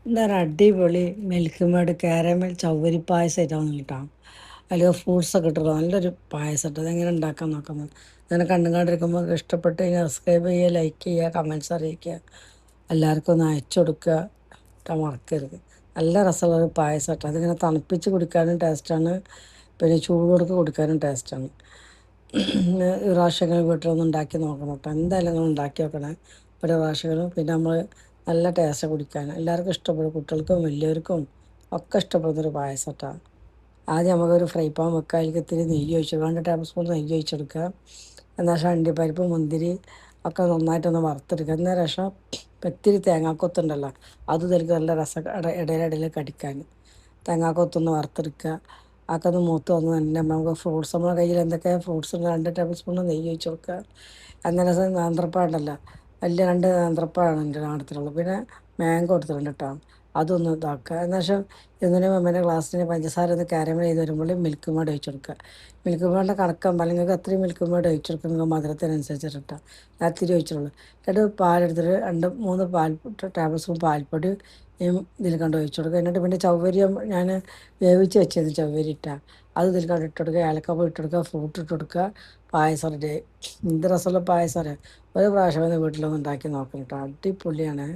എന്താ പറയുക അടിപൊളി മിൽക്ക് മേഡ് കാരമൽ ചവ്വരി പായസമായിട്ടാണ് കേട്ടോ. അതിൽ ഫ്രൂട്ട്സൊക്കെ ഇട്ടിട്ട് നല്ലൊരു പായസം ഇട്ടത് എങ്ങനെ ഉണ്ടാക്കാൻ നോക്കുന്നത്. അങ്ങനെ കണ്ടുകൊണ്ടിരിക്കുമ്പോൾ ഇഷ്ടപ്പെട്ട് കഴിഞ്ഞാൽ സബ്സ്ക്രൈബ് ചെയ്യുക, ലൈക്ക് ചെയ്യുക, കമൻറ്റ്സ് അറിയിക്കുക, എല്ലാവർക്കും ഒന്ന് അയച്ചു കൊടുക്കുക കേട്ടോ, മറക്കരുത്. നല്ല രസമുള്ള ഒരു പായസം കേട്ടോ. അതിങ്ങനെ തണുപ്പിച്ച് കുടിക്കാനും ടേസ്റ്റാണ്, പിന്നെ ചൂടോടുക്ക് കുടിക്കാനും ടേസ്റ്റാണ്. ഒരു പ്രാവശ്യങ്ങൾ വീട്ടിലൊന്ന് ഉണ്ടാക്കി നോക്കണം കേട്ടോ. എന്തായാലും നിങ്ങൾ ഉണ്ടാക്കി നോക്കണേ ഒരു പ്രാവശ്യങ്ങളും. പിന്നെ നമ്മൾ നല്ല ടേസ്റ്റ് കുടിക്കാൻ എല്ലാവർക്കും ഇഷ്ടപ്പെടും, കുട്ടികൾക്കും വലിയവർക്കും ഒക്കെ ഇഷ്ടപ്പെടുന്നൊരു പായസം കേട്ടോ. ആദ്യം നമുക്കൊരു ഫ്രൈ പാൻ വെക്കുക, അതിലേക്ക് ഇത്തിരി നെയ്യ് ഒഴിച്ചു, 2 ടേബിൾ സ്പൂൺ നെയ്യ് ഒഴിച്ചെടുക്കുക. എന്നാൽ അണ്ടിപ്പരിപ്പ് മുന്തിരി ഒക്കെ നന്നായിട്ടൊന്ന് വറുത്തെടുക്കുക. എന്നാൽ ശേഷം ഇത്തിരി തേങ്ങാക്കൊത്തുണ്ടല്ലോ, അത് ഇതിലേക്ക് നല്ല രസം ഇടയിലിടയിൽ കടിക്കാൻ തേങ്ങാക്കൊത്തൊന്ന് വറുത്തെടുക്കുക. അതൊക്കെ ഒന്ന് മൂത്ത് വന്ന് തന്നെ നമുക്ക് ഫ്രൂട്ട്സ്, നമ്മുടെ കയ്യിൽ എന്തൊക്കെ ഫ്രൂട്ട്സ് ഉണ്ട് 2 ടേബിൾ സ്പൂൺ നെയ്യ് ഒഴിച്ച് കൊടുക്കുക. അന്നേരം നേന്ത്രപ്പഴം ഉണ്ടല്ലോ, വലിയ 2 നേന്ത്രപ്പഴമാണ് എൻ്റെ നാടത്തിലുള്ളത്. പിന്നെ മാങ്കോ എടുത്തിട്ടുണ്ട് കേട്ടോ, അതൊന്ന് ഇതാക്കുക. എന്നുവെച്ചാൽ ഇതിന് പിന്നെ ഗ്ലാസ്സിന് പഞ്ചസാര ഒന്ന് കാരമൽ ചെയ്ത് വരുമ്പോൾ മിൽക്ക് മേഡ് ഒഴിച്ച് കൊടുക്കുക. മിൽക്ക് മേഡിൻ്റെ കണക്കാകുമ്പോൾ അല്ലെങ്കിൽ നിങ്ങൾക്ക് അത്രയും മിൽക്ക് മേഡ് ഒഴിച്ച് കൊടുക്കുക, നിങ്ങൾ മധുരത്തിനനുസരിച്ചിട്ട് ഇട്ടാൽ ഞാൻ ഇത്തിരി ഒഴിച്ചുള്ളൂ. എന്നിട്ട് പാലെടുത്തിട്ട് 2-3 ടേബിൾ സ്പൂൺ പാൽപ്പൊടി ഇതിൽ കണ്ട് ഒഴിച്ച് കൊടുക്കുക. എന്നിട്ട് പിന്നെ ചവ്വരി ഞാൻ വേവിച്ച് വെച്ചത് ചവ്വരി ഇട്ടാൽ അത് ഇതിൽ കണ്ട് ഇട്ട് കൊടുക്കുക, ഏലക്കപ്പൊടി ഇട്ട് കൊടുക്കുക, ഫ്രൂട്ട് ഇട്ട് കൊടുക്കുക. പായസം റെഡി. എന്ത് രസമുള്ള പായസം അറിയാം. ഒരു പ്രാവശ്യം വീട്ടിലൊന്നും ഉണ്ടാക്കി നോക്കണം കേട്ടോ, അടിപൊളിയാണ്.